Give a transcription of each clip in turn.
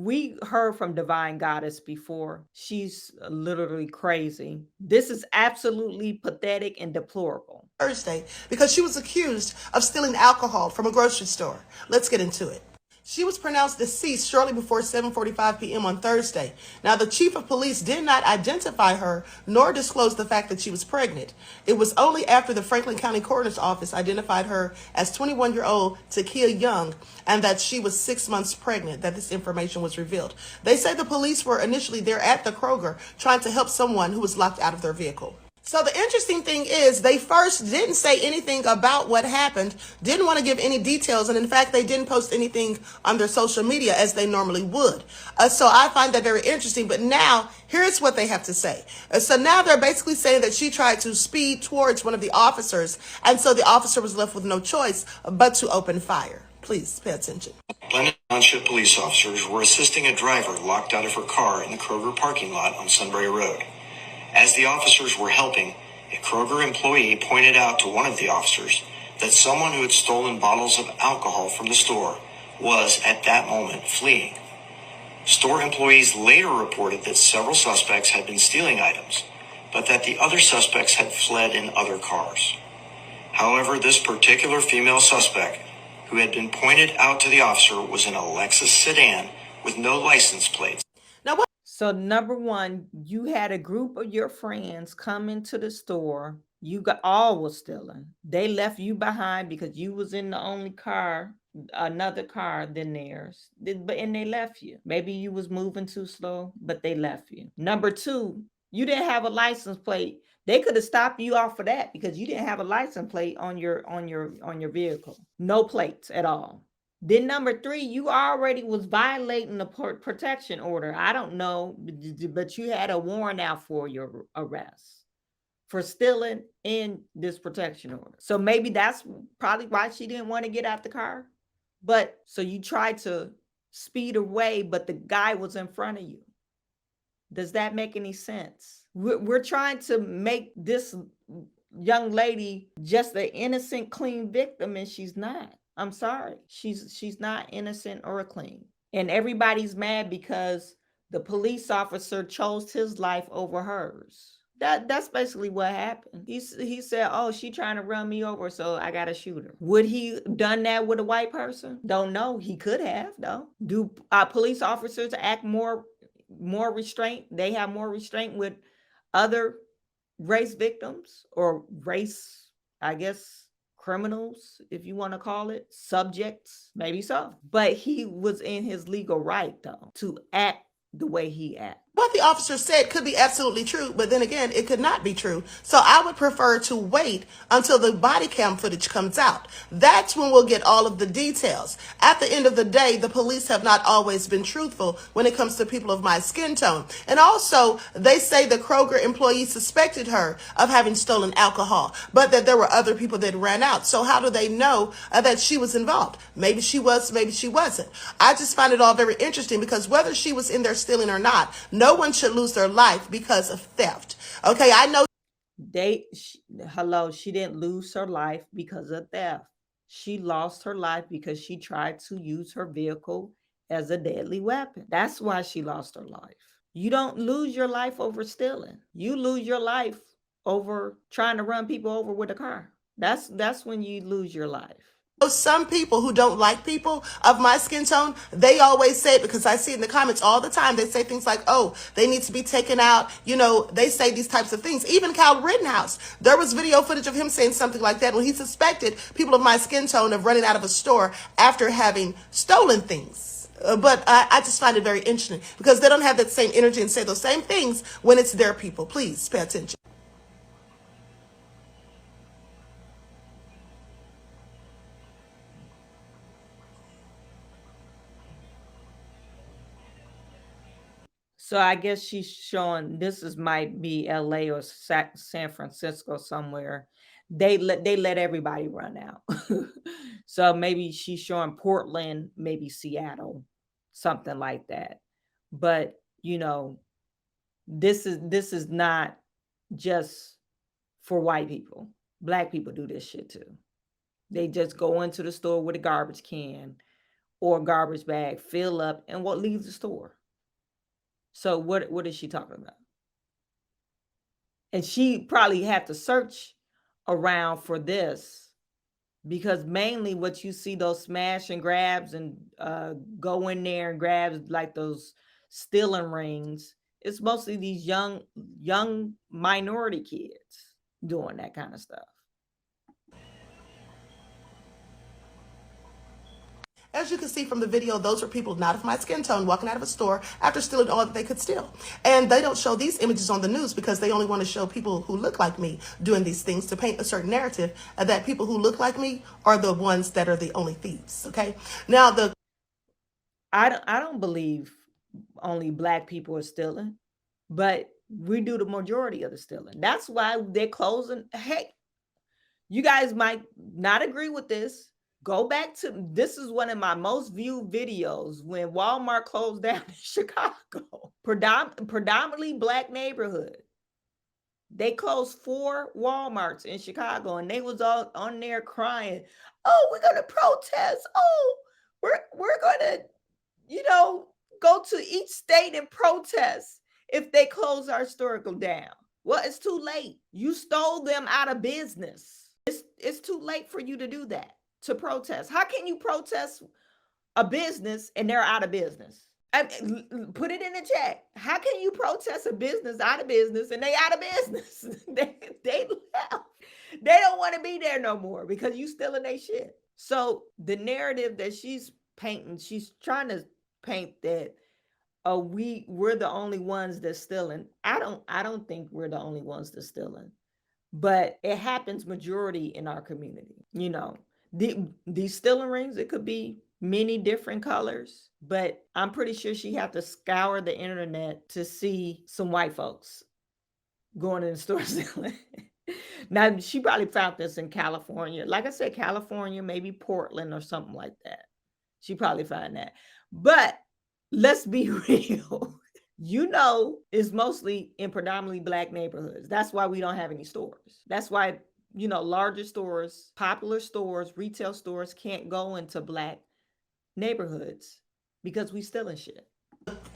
we heard from Divine Goddess before. She's literally crazy. This is absolutely pathetic and deplorable. Thursday because she was accused of stealing alcohol from a grocery store. Let's get into it. She was pronounced deceased shortly before 7:45 p.m. on Thursday. Now, the chief of police did not identify her nor disclose the fact that she was pregnant. It was only after the Franklin County Coroner's Office identified her as 21-year-old Takia Young and that she was 6 months pregnant that this information was revealed. They say the police were initially there at the Kroger trying to help someone who was locked out of their vehicle. So the interesting thing is they first didn't say anything about what happened, didn't want to give any details, and in fact, they didn't post anything on their social media as they normally would. So I find that very interesting, but now here's what they have to say. So now they're basically saying that she tried to speed towards one of the officers, and so the officer was left with no choice but to open fire. Please pay attention. Glenn Township police officers were assisting a driver locked out of her car in the Kroger parking lot on Sunbury Road. As the officers were helping, a Kroger employee pointed out to one of the officers that someone who had stolen bottles of alcohol from the store was, at that moment, fleeing. Store employees later reported that several suspects had been stealing items, but that the other suspects had fled in other cars. However, this particular female suspect, who had been pointed out to the officer, was in a Lexus sedan with no license plates. Now, what? So number one, you had a group of your friends come into the store. You got all was stealing. They left you behind because you was in the only car, another car than theirs. And they left you. Maybe you was moving too slow, but they left you. Number two, you didn't have a license plate. They could have stopped you off for that because you didn't have a license plate on your vehicle. No plates at all. Then number three, you already was violating the protection order. I don't know, but you had a warrant out for your arrest for stealing in this protection order. So maybe that's probably why she didn't want to get out the car. But so you tried to speed away, but the guy was in front of you. Does that make any sense? We're trying to make this young lady just an innocent, clean victim, and she's not. I'm sorry. She's not innocent or clean. And everybody's mad because the police officer chose his life over hers. That's basically what happened. He said, "Oh, she trying to run me over, so I gotta shoot her." Would he done that with a white person? Don't know. He could have, though. Do police officers act more restraint? They have more restraint with other race victims or race, I guess, criminals, if you want to call it, subjects, maybe so. But he was in his legal right, though, to act the way he acted. What the officer said could be absolutely true, but then again, it could not be true. So I would prefer to wait until the body cam footage comes out. That's when we'll get all of the details. At the end of the day, the police have not always been truthful when it comes to people of my skin tone. And also, they say the Kroger employee suspected her of having stolen alcohol, but that there were other people that ran out. So how do they know that she was involved? Maybe she was, maybe she wasn't. I just find it all very interesting because whether she was in there stealing or not, no one should lose their life because of theft. Okay, I know. She didn't lose her life because of theft. She lost her life because she tried to use her vehicle as a deadly weapon. That's why she lost her life. You don't lose your life over stealing. You lose your life over trying to run people over with a car. That's when you lose your life. Some people who don't like people of my skin tone, they always say it because I see it in the comments all the time. They say things like, "Oh, they need to be taken out." You know, they say these types of things. Even Kyle Rittenhouse, there was video footage of him saying something like that when he suspected people of my skin tone of running out of a store after having stolen things. But I just find it very interesting because they don't have that same energy and say those same things when it's their people. Please pay attention. So I guess she's showing might be LA or San Francisco somewhere. They let everybody run out. So maybe she's showing Portland, maybe Seattle, something like that. But this is not just for white people. Black people do this shit too. They just go into the store with a garbage can or a garbage bag, fill up, and what leaves the store. So what is she talking about? And she probably had to search around for this, because mainly what you see, those smash and grabs and go in there and grab like those stealing rings, it's mostly these young minority kids doing that kind of stuff. As you can see from the video, those were people not of my skin tone walking out of a store after stealing all that they could steal. And they don't show these images on the news because they only want to show people who look like me doing these things to paint a certain narrative that people who look like me are the ones that are the only thieves. Okay. Now, I don't believe only Black people are stealing, but we do the majority of the stealing. That's why they're closing. Hey, you guys might not agree with this. Go back to, this is one of my most viewed videos when Walmart closed down in Chicago. Predominantly Black neighborhood. They closed 4 Walmarts in Chicago, and they was all on there crying, "Oh, we're gonna protest. Oh, we're gonna, go to each state and protest if they close our historical down." Well, it's too late. You stole them out of business. It's too late for you to do that, to protest. How can you protest a business and they're out of business? Put it in the chat. How can you protest a business out of business and they out of business? they left. They don't want to be there no more because you stealing their shit. So the narrative that she's painting, she's trying to paint that we're the only ones that's stealing. I don't think we're the only ones that's stealing, but it happens majority in our community. These stealing rings, it could be many different colors, but I'm pretty sure she had to scour the internet to see some white folks going in the store stealing. Now, she probably found this in California. Like I said, California, maybe Portland or something like that. She probably found that. But let's be real. It's mostly in predominantly Black neighborhoods. That's why we don't have any stores. That's why, larger stores, popular stores, retail stores can't go into Black neighborhoods because we stealing shit.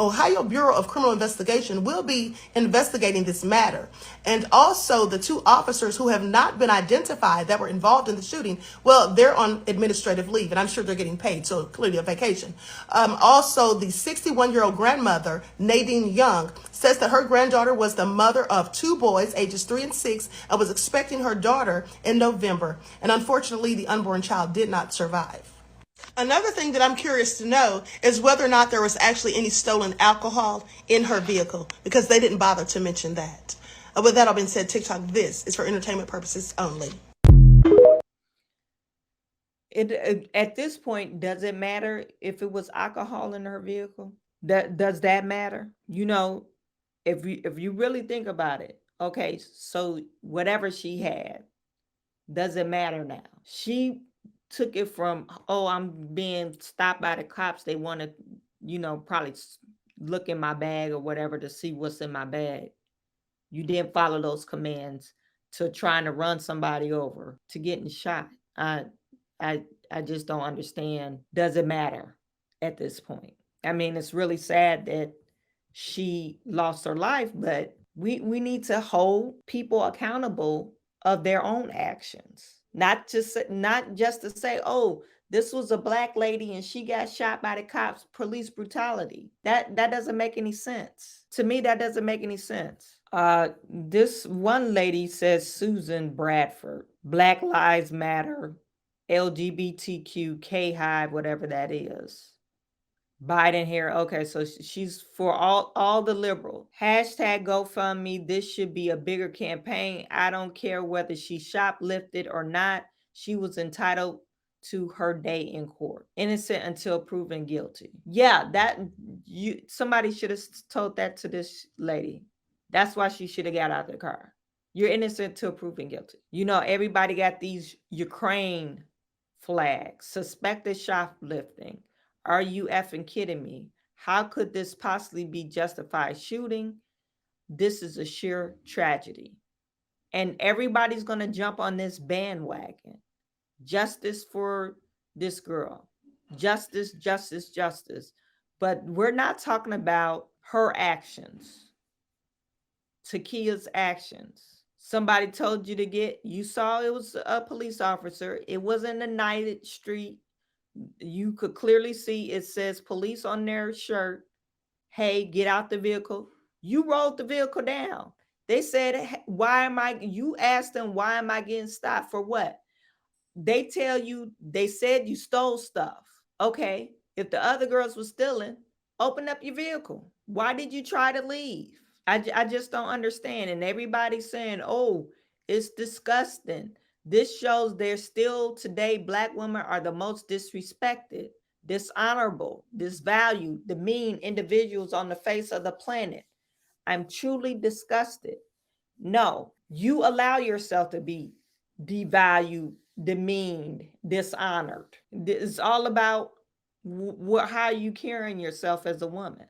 Ohio Bureau of Criminal Investigation will be investigating this matter. And also the 2 officers who have not been identified that were involved in the shooting, well, they're on administrative leave, and I'm sure they're getting paid, so clearly a vacation. Also, the 61-year-old grandmother, Nadine Young, says that her granddaughter was the mother of 2 boys, ages 3 and 6, and was expecting her daughter in November. And unfortunately, the unborn child did not survive. Another thing that I'm curious to know is whether or not there was actually any stolen alcohol in her vehicle, because they didn't bother to mention that. With that all being said, TikTok, this is for entertainment purposes only. At this point, does it matter if it was alcohol in her vehicle? Does that matter? If you really think about it, okay, so whatever she had, does it matter now? She took it from, I'm being stopped by the cops. They want to, probably look in my bag or whatever to see what's in my bag. You didn't follow those commands, to trying to run somebody over, to getting shot. I just don't understand. Does it matter at this point? I mean, it's really sad that she lost her life, but we need to hold people accountable of their own actions. Not just to say, oh, this was a Black lady and she got shot by the cops, police brutality. That doesn't make any sense. To me, that doesn't make any sense. This one lady says, Susan Bradford, Black Lives Matter, LGBTQ, K-Hive, whatever that is. Biden here. Okay, so she's for all the liberal. Hashtag GoFundMe. This should be a bigger campaign. I don't care whether she shoplifted or not. She was entitled to her day in court. Innocent until proven guilty. Yeah, somebody should have told that to this lady. That's why she should have got out of the car. You're innocent until proven guilty. Everybody got these Ukraine flags, suspected shoplifting. Are you effing kidding me? How could this possibly be justified shooting? This is a sheer tragedy. And everybody's going to jump on this bandwagon. Justice for this girl. Justice, justice, justice. But we're not talking about her actions, Takia's actions. Somebody told you to get, you saw it was a police officer. It wasn't a nighted street. You could clearly see it says police on their shirt. Hey, get out the vehicle. You rolled the vehicle down. They said, why am I, you asked them, why am I getting stopped for what? They tell you, they said you stole stuff. Okay, if the other girls were stealing, open up your vehicle. Why did you try to leave? I just don't understand. And everybody's saying, oh, it's disgusting. This shows there's still today, Black women are the most disrespected, dishonorable, disvalued, demeaned individuals on the face of the planet. I'm truly disgusted. No, you allow yourself to be devalued, demeaned, dishonored. It's all about how you carrying yourself as a woman.